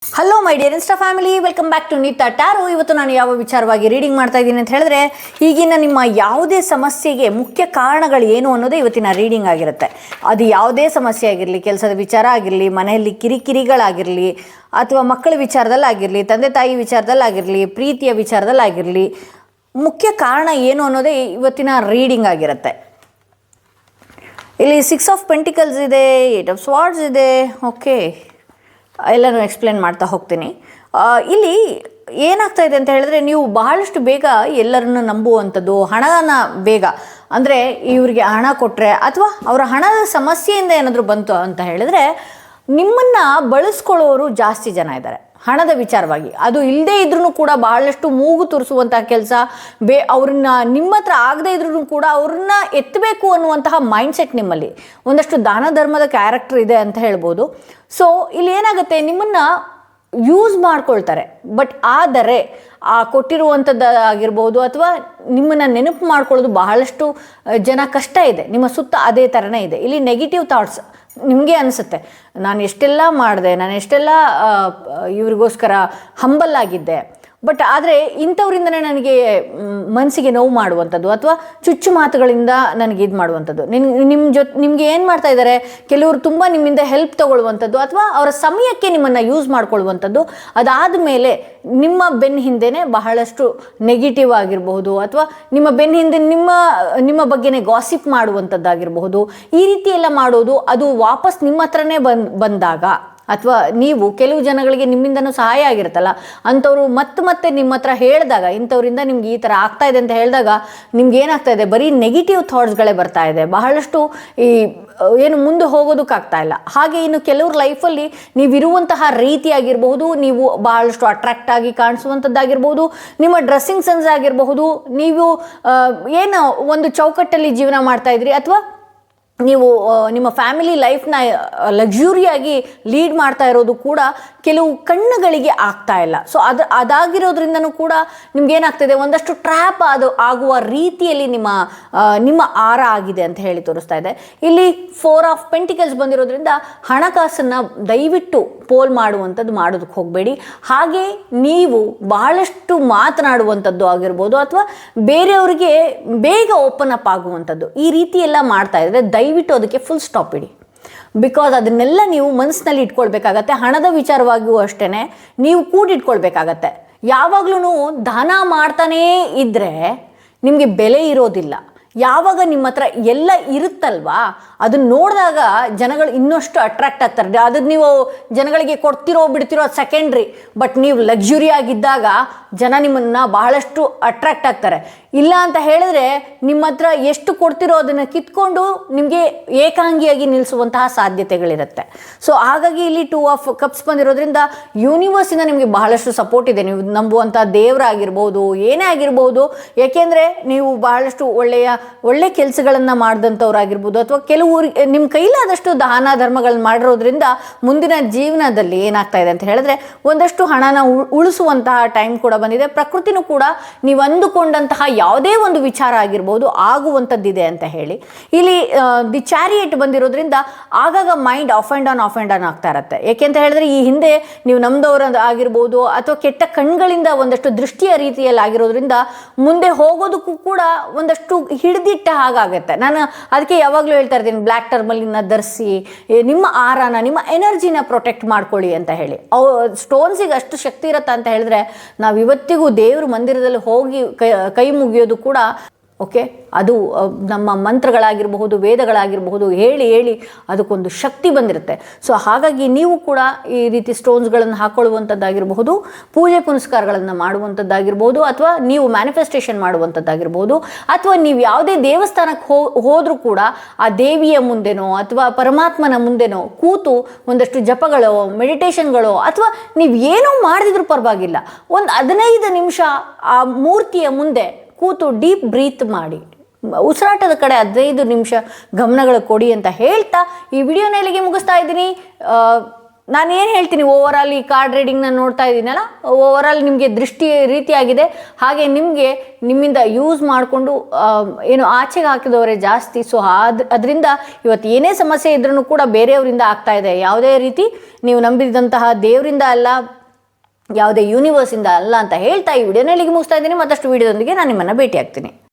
Hello my dear insta family, welcome back to Neeta tarot. ಇವತ್ತು ನಾನು ಯಾವ ವಿಚಾರವಾಗಿ ರೀಡಿಂಗ್ ಮಾಡ್ತಾ ಇದ್ದೀನಿ ಅಂತ ಹೇಳಿದ್ರೆ, ಈಗಿನ ನಿಮ್ಮ ಯಾವುದೇ ಸಮಸ್ಯೆಗೆ ಮುಖ್ಯ ಕಾರಣಗಳು ಏನು ಅನ್ನೋದೇ ಇವತ್ತಿನ ರೀಡಿಂಗ್ ಆಗಿರುತ್ತೆ. ಅದು ಯಾವುದೇ ಸಮಸ್ಯೆ ಆಗಿರಲಿ, ಕೆಲಸದ ವಿಚಾರ ಆಗಿರಲಿ, ಮನೆಯಲ್ಲಿ ಕಿರಿಕಿರಿಗಳಾಗಿರಲಿ, ಅಥವಾ ಮಕ್ಕಳ ವಿಚಾರದಲ್ಲಾಗಿರಲಿ, ತಂದೆ ತಾಯಿ ವಿಚಾರದಲ್ಲಾಗಿರಲಿ, ಪ್ರೀತಿಯ ವಿಚಾರದಲ್ಲಾಗಿರಲಿ, ಮುಖ್ಯ ಕಾರಣ ಏನು ಅನ್ನೋದೇ ಇವತ್ತಿನ ರೀಡಿಂಗ್ ಆಗಿರುತ್ತೆ. ಇಲ್ಲಿ 6 ಆಫ್ ಪೆಂಟಿಕಲ್ಸ್ ಇದೆ, 8 ಆಫ್ ಸ್ವಾರ್ಡ್ಸ್ ಇದೆ. ಓಕೆ, ಎಲ್ಲನೂ ಎಕ್ಸ್ಪ್ಲೇನ್ ಮಾಡ್ತಾ ಹೋಗ್ತೀನಿ. ಇಲ್ಲಿ ಏನಾಗ್ತಾ ಇದೆ ಅಂತ ಹೇಳಿದ್ರೆ, ನೀವು ಬಹಳಷ್ಟು ಬೇಗ ಎಲ್ಲರನ್ನು ನಂಬುವಂಥದ್ದು, ಹಣನ ಬೇಗ ಅಂದರೆ ಇವರಿಗೆ ಹಣ ಕೊಟ್ಟರೆ ಅಥವಾ ಅವರ ಹಣದ ಸಮಸ್ಯೆಯಿಂದ ಏನಾದರೂ ಬಂತು ಅಂತ ಹೇಳಿದ್ರೆ ನಿಮ್ಮನ್ನು ಬಳಸ್ಕೊಳ್ಳೋರು ಜಾಸ್ತಿ ಜನ ಇದ್ದಾರೆ ಹಣದ ವಿಚಾರವಾಗಿ. ಅದು ಇಲ್ಲದೇ ಇದ್ರೂ ಕೂಡ ಬಹಳಷ್ಟು ಮೂಗು ತುರಿಸುವಂಥ ಕೆಲಸ, ಅವ್ರನ್ನ ನಿಮ್ಮ ಹತ್ರ ಆಗದೇ ಇದ್ರೂ ಕೂಡ ಅವ್ರನ್ನ ಎತ್ತಬೇಕು ಅನ್ನುವಂತಹ ಮೈಂಡ್ಸೆಟ್ ನಿಮ್ಮಲ್ಲಿ ಒಂದಷ್ಟು ದಾನ ಧರ್ಮದ ಕ್ಯಾರೆಕ್ಟರ್ ಇದೆ ಅಂತ ಹೇಳ್ಬೋದು. ಸೊ ಇಲ್ಲಿ ಏನಾಗುತ್ತೆ, ನಿಮ್ಮನ್ನು ಯೂಸ್ ಮಾಡ್ಕೊಳ್ತಾರೆ. ಬಟ್ ಆದರೆ ಆ ಕೊಟ್ಟಿರುವಂಥದ್ದು ಆಗಿರ್ಬೋದು ಅಥವಾ ನಿಮ್ಮನ್ನು ನೆನಪು ಮಾಡ್ಕೊಳ್ಳೋದು ಬಹಳಷ್ಟು ಜನ ಕಷ್ಟ ಇದೆ. ನಿಮ್ಮ ಸುತ್ತ ಅದೇ ಥರನೇ ಇದೆ. ಇಲ್ಲಿ ನೆಗೆಟಿವ್ ಥಾಟ್ಸ್ ನಿಮಗೆ ಅನಿಸುತ್ತೆ, ನಾನು ಎಷ್ಟೆಲ್ಲ ಮಾಡಿದೆ, ನಾನು ಎಷ್ಟೆಲ್ಲ ಇವ್ರಿಗೋಸ್ಕರ ಹಂಬಲ್ ಆಗಿದ್ದೆ, ಬಟ್ ಆದರೆ ಇಂಥವ್ರಿಂದನೇ ನನಗೆ ಮನಸ್ಸಿಗೆ ನೋವು ಮಾಡುವಂಥದ್ದು ಅಥವಾ ಚುಚ್ಚು ಮಾತುಗಳಿಂದ ನನಗೆ ಇದು ಮಾಡುವಂಥದ್ದು. ನಿಮಗೆ ಏನು ಮಾಡ್ತಾ ಇದ್ದಾರೆ, ಕೆಲವರು ತುಂಬ ನಿಮ್ಮಿಂದ ಹೆಲ್ಪ್ ತೊಗೊಳ್ಳುವಂಥದ್ದು ಅಥವಾ ಅವರ ಸಮಯಕ್ಕೆ ನಿಮ್ಮನ್ನು ಯೂಸ್ ಮಾಡ್ಕೊಳ್ಳುವಂಥದ್ದು. ಅದಾದ ಮೇಲೆ ನಿಮ್ಮ ಬೆನ್ನ ಹಿಂದೆನೇ ಬಹಳಷ್ಟು ನೆಗೆಟಿವ್ ಆಗಿರಬಹುದು ಅಥವಾ ನಿಮ್ಮ ಬೆನ್ನ ಹಿಂದೆ ನಿಮ್ಮ ಬಗ್ಗೆನೇ ಗಾಸಿಪ್ ಮಾಡುವಂಥದ್ದಾಗಿರಬಹುದು. ಈ ರೀತಿ ಎಲ್ಲ ಮಾಡೋದು ಅದು ವಾಪಸ್ ನಿಮ್ಮ ಹತ್ರನೇ ಬಂದಾಗ ಅಥವಾ ನೀವು ಕೆಲವು ಜನಗಳಿಗೆ ನಿಮ್ಮಿಂದನೂ ಸಹಾಯ ಆಗಿರುತ್ತಲ್ಲ, ಅಂಥವ್ರು ಮತ್ತೆ ನಿಮ್ಮ ಹತ್ರ ಹೇಳಿದಾಗ, ಇಂಥವ್ರಿಂದ ನಿಮ್ಗೆ ಈ ಥರ ಆಗ್ತಾ ಇದೆ ಅಂತ ಹೇಳಿದಾಗ ನಿಮ್ಗೆ ಏನಾಗ್ತಾ ಇದೆ, ಬರೀ ನೆಗೆಟಿವ್ ಥಾಟ್ಸ್ಗಳೇ ಬರ್ತಾ ಇದೆ. ಬಹಳಷ್ಟು ಏನು ಮುಂದೆ ಹೋಗೋದಕ್ಕಾಗ್ತಾ ಇಲ್ಲ. ಹಾಗೆ ಇನ್ನು ಕೆಲವ್ರ ಲೈಫಲ್ಲಿ ನೀವಿರುವಂತಹ ರೀತಿ ಆಗಿರಬಹುದು, ನೀವು ಬಹಳಷ್ಟು ಅಟ್ರಾಕ್ಟ್ ಆಗಿ ಕಾಣಿಸುವಂಥದ್ದಾಗಿರ್ಬೋದು, ನಿಮ್ಮ ಡ್ರೆಸ್ಸಿಂಗ್ ಸೆನ್ಸ್ ಆಗಿರಬಹುದು, ನೀವು ಏನು ಒಂದು ಚೌಕಟ್ಟಲ್ಲಿ ಜೀವನ ಮಾಡ್ತಾ ಇದ್ರಿ ಅಥವಾ ನೀವು ನಿಮ್ಮ ಫ್ಯಾಮಿಲಿ ಲೈಫ್ನ ಲಕ್ಸುರಿಯಾಗಿ ಲೀಡ್ ಮಾಡ್ತಾ ಇರೋದು ಕೂಡ ಕೆಲವು ಕಣ್ಣುಗಳಿಗೆ ಆಗ್ತಾ ಇಲ್ಲ. ಸೊ ಅದಾಗಿರೋದ್ರಿಂದನೂ ಕೂಡ ನಿಮ್ಗೇನಾಗ್ತಿದೆ, ಒಂದಷ್ಟು ಟ್ರ್ಯಾಪ್ ಆಗುವ ರೀತಿಯಲ್ಲಿ ನಿಮ್ಮ ಆರ ಆಗಿದೆ ಅಂತ ಹೇಳಿ ತೋರಿಸ್ತಾ ಇದೆ. ಇಲ್ಲಿ 4 ಆಫ್ ಪೆಂಟಿಕಲ್ಸ್ ಬಂದಿರೋದ್ರಿಂದ ಹಣಕಾಸನ್ನು ದಯವಿಟ್ಟು ಪೋಲ್ ಮಾಡೋದಕ್ಕೆ ಹೋಗಬೇಡಿ. ಹಾಗೆ ನೀವು ಬಹಳಷ್ಟು ಮಾತನಾಡುವಂಥದ್ದು ಆಗಿರ್ಬೋದು ಅಥವಾ ಬೇರೆಯವರಿಗೆ ಬೇಗ ಓಪನ್ ಅಪ್ ಆಗುವಂಥದ್ದು, ಈ ರೀತಿ ಎಲ್ಲ ಮಾಡ್ತಾ ಇದ್ರೆ ದಯವಿಟ್ಟು ಅದಕ್ಕೆ ಫುಲ್ ಸ್ಟಾಪ್ ಇಡಿ. ಬಿಕಾಸ್ ಅದನ್ನೆಲ್ಲ ನೀವು ಮನಸ್ಸಿನಲ್ಲಿ ಇಟ್ಕೊಳ್ಬೇಕಾಗತ್ತೆ. ಹಣದ ವಿಚಾರವಾಗಿಯೂ ಅಷ್ಟೇ ನೀವು ಕೂಡಿಟ್ಕೊಳ್ಬೇಕಾಗತ್ತೆ. ಯಾವಾಗಲೂ ದಾನ ಮಾಡ್ತಾನೇ ಇದ್ದರೆ ನಿಮಗೆ ಬೆಲೆ ಇರೋದಿಲ್ಲ. ಯಾವಾಗ ನಿಮ್ಮ ಹತ್ರ ಎಲ್ಲ ಇರುತ್ತಲ್ವಾ, ಅದನ್ನ ನೋಡಿದಾಗ ಜನಗಳು ಇನ್ನಷ್ಟು ಅಟ್ರಾಕ್ಟ್ ಆಗ್ತಾರೆ. ಅದನ್ನು ನೀವು ಜನಗಳಿಗೆ ಕೊಡ್ತಿರೋ ಬಿಡ್ತಿರೋ ಅದು ಸೆಕೆಂಡ್ರಿ, ಬಟ್ ನೀವು ಲಕ್ಸುರಿ ಆಗಿದ್ದಾಗ ಜನ ನಿಮ್ಮನ್ನು ಬಹಳಷ್ಟು ಅಟ್ರಾಕ್ಟ್ ಆಗ್ತಾರೆ. ಇಲ್ಲ ಅಂತ ಹೇಳಿದ್ರೆ ನಿಮ್ಮ ಹತ್ರ ಎಷ್ಟು ಕೊಡ್ತಿರೋ ಅದನ್ನು ಕಿತ್ಕೊಂಡು ನಿಮಗೆ ಏಕಾಂಗಿಯಾಗಿ ನಿಲ್ಲಿಸುವಂತಹ ಸಾಧ್ಯತೆಗಳಿರುತ್ತೆ. ಸೊ ಹಾಗಾಗಿ ಇಲ್ಲಿ 2 ಆಫ್ ಕಪ್ಸ್ ಬಂದಿರೋದ್ರಿಂದ ಯೂನಿವರ್ಸಿಂದ ನಿಮಗೆ ಬಹಳಷ್ಟು ಸಪೋರ್ಟ್ ಇದೆ. ನೀವು ನಂಬುವಂಥ ದೇವರಾಗಿರ್ಬೋದು, ಏನೇ ಆಗಿರ್ಬೋದು, ಏಕೆಂದರೆ ನೀವು ಬಹಳಷ್ಟು ಒಳ್ಳೆ ಕೆಲಸಗಳನ್ನು ಮಾಡಿದಂಥವ್ರಾಗಿರ್ಬೋದು ಅಥವಾ ಕೆಲವು ನಿಮ್ಮ ಕೈಲಾದಷ್ಟು ದಾನ ಧರ್ಮಗಳನ್ನ ಮಾಡಿರೋದ್ರಿಂದ ಮುಂದಿನ ಜೀವನದಲ್ಲಿ ಏನಾಗ್ತಾ ಇದೆ ಅಂತ ಹೇಳಿದ್ರೆ ಒಂದಷ್ಟು ಹಣನ ಉಳಿಸುವಂತಹ ಟೈಮ್ ಕೂಡ ಬಂದಿದೆ. ಪ್ರಕೃತಿನೂ ಕೂಡ ನೀವು ಅಂದುಕೊಂಡಂತಹ ಯಾವುದೇ ಒಂದು ವಿಚಾರ ಆಗಿರ್ಬೋದು ಆಗುವಂಥದ್ದಿದೆ ಅಂತ ಹೇಳಿ. ಇಲ್ಲಿ ದಿ ಚಾರಿಯೇಟ್ ಬಂದಿರೋದ್ರಿಂದ ಆಗಾಗ ಮೈಂಡ್ ಆಫ್ ಆ್ಯಂಡ್ ಆನ್ ಆಗ್ತಾ ಇರುತ್ತೆ. ಏಕೆಂತ ಹೇಳಿದ್ರೆ ಈ ಹಿಂದೆ ನೀವು ನಮ್ದವ್ರ ಆಗಿರ್ಬೋದು ಅಥವಾ ಕೆಟ್ಟ ಕಣ್ಗಳಿಂದ ಒಂದಷ್ಟು ದೃಷ್ಟಿಯ ರೀತಿಯಲ್ಲಿ ಆಗಿರೋದ್ರಿಂದ ಮುಂದೆ ಹೋಗೋದಕ್ಕೂ ಕೂಡ ಒಂದಷ್ಟು ಹಿಡಿದಿಟ್ಟ ಹಾಗಾಗತ್ತೆ. ನಾನು ಅದಕ್ಕೆ ಯಾವಾಗಲೂ ಹೇಳ್ತಾ ಇರ್ತೀನಿ, ಬ್ಲ್ಯಾಕ್ ಟರ್ಮಲಿನ ಧರಿಸಿ ನಿಮ್ಮ ಆರಾನ, ನಿಮ್ಮ ಎನರ್ಜಿನ ಪ್ರೊಟೆಕ್ಟ್ ಮಾಡ್ಕೊಳ್ಳಿ ಅಂತ ಹೇಳಿ. ಸ್ಟೋನ್ಸಿಗೆ ಅಷ್ಟು ಶಕ್ತಿ ಇರುತ್ತೆ ಅಂತ ಹೇಳಿದ್ರೆ ನಾವು ಇವತ್ತಿಗೂ ದೇವ್ರ ಮಂದಿರದಲ್ಲಿ ಹೋಗಿ ಕೈ ಮುಗಿಯೋದು ಕೂಡ ಓಕೆ, ಅದು ನಮ್ಮ ಮಂತ್ರಗಳಾಗಿರಬಹುದು, ವೇದಗಳಾಗಿರಬಹುದು, ಹೇಳಿ ಅದಕ್ಕೊಂದು ಶಕ್ತಿ ಬಂದಿರುತ್ತೆ. ಸೊ ಹಾಗಾಗಿ ನೀವು ಕೂಡ ಈ ರೀತಿ ಸ್ಟೋನ್ಸ್ಗಳನ್ನು ಹಾಕೊಳ್ಳುವಂಥದ್ದಾಗಿರಬಹುದು, ಪೂಜೆ ಪುನಸ್ಕಾರಗಳನ್ನು ಮಾಡುವಂಥದ್ದಾಗಿರ್ಬೋದು, ಅಥವಾ ನೀವು ಮ್ಯಾನಿಫೆಸ್ಟೇಷನ್ ಮಾಡುವಂಥದ್ದಾಗಿರ್ಬೋದು, ಅಥವಾ ನೀವು ಯಾವುದೇ ದೇವಸ್ಥಾನಕ್ಕೆ ಹೋದರೂ ಕೂಡ ಆ ದೇವಿಯ ಮುಂದೆನೋ ಅಥವಾ ಪರಮಾತ್ಮನ ಮುಂದೆನೋ ಕೂತು ಒಂದಷ್ಟು ಜಪಗಳು, ಮೆಡಿಟೇಷನ್ಗಳು, ಅಥವಾ ನೀವು ಏನೂ ಮಾಡಿದ್ರು ಪರವಾಗಿಲ್ಲ, ಒಂದು 15 ನಿಮಿಷ ಆ ಮೂರ್ತಿಯ ಮುಂದೆ ಕೂತು ಡೀಪ್ ಬ್ರೀತ್ ಮಾಡಿ, ಉಸಿರಾಟದ ಕಡೆ 15 ನಿಮಿಷ ಗಮನಗಳು ಕೊಡಿ ಅಂತ ಹೇಳ್ತಾ ಈ ವಿಡಿಯೋನ ಇಲ್ಲಿಗೆ ಮುಗಿಸ್ತಾ ಇದ್ದೀನಿ. ನಾನು ಏನು ಹೇಳ್ತೀನಿ, ಓವರಾಲ್ ಈ ಕಾರ್ಡ್ ರೀಡಿಂಗ್ನ ನೋಡ್ತಾ ಇದ್ದೀನಲ್ಲ, ಓವರಾಲ್ ನಿಮಗೆ ದೃಷ್ಟಿ ರೀತಿಯಾಗಿದೆ. ಹಾಗೆ ನಿಮಗೆ ನಿಮ್ಮಿಂದ ಯೂಸ್ ಮಾಡಿಕೊಂಡು ಏನು ಆಚೆಗೆ ಹಾಕಿದವರೇ ಜಾಸ್ತಿ. ಸೊ ಅದರಿಂದ ಇವತ್ತು ಏನೇ ಸಮಸ್ಯೆ ಇದ್ರೂ ಕೂಡ ಬೇರೆಯವರಿಂದ ಆಗ್ತಾ ಇದೆ. ಯಾವುದೇ ರೀತಿ ನೀವು ನಂಬಿದಂತಹ ದೇವರಿಂದ ಅಲ್ಲ, ಯಾವುದೇ ಯೂನಿವರ್ಸಿಂದ ಅಲ್ಲ ಅಂತ ಹೇಳ್ತಾ ಈ ವಿಡಿಯೋನ ಇಲ್ಲಿಗೆ ಮುಗಿಸ್ತಾ ಇದ್ದೀನಿ. ಮತ್ತಷ್ಟು ವಿಡಿಯೋದೊಂದಿಗೆ ನಾನು ನಿಮ್ಮನ್ನು ಭೇಟಿ ಆಗ್ತೀನಿ.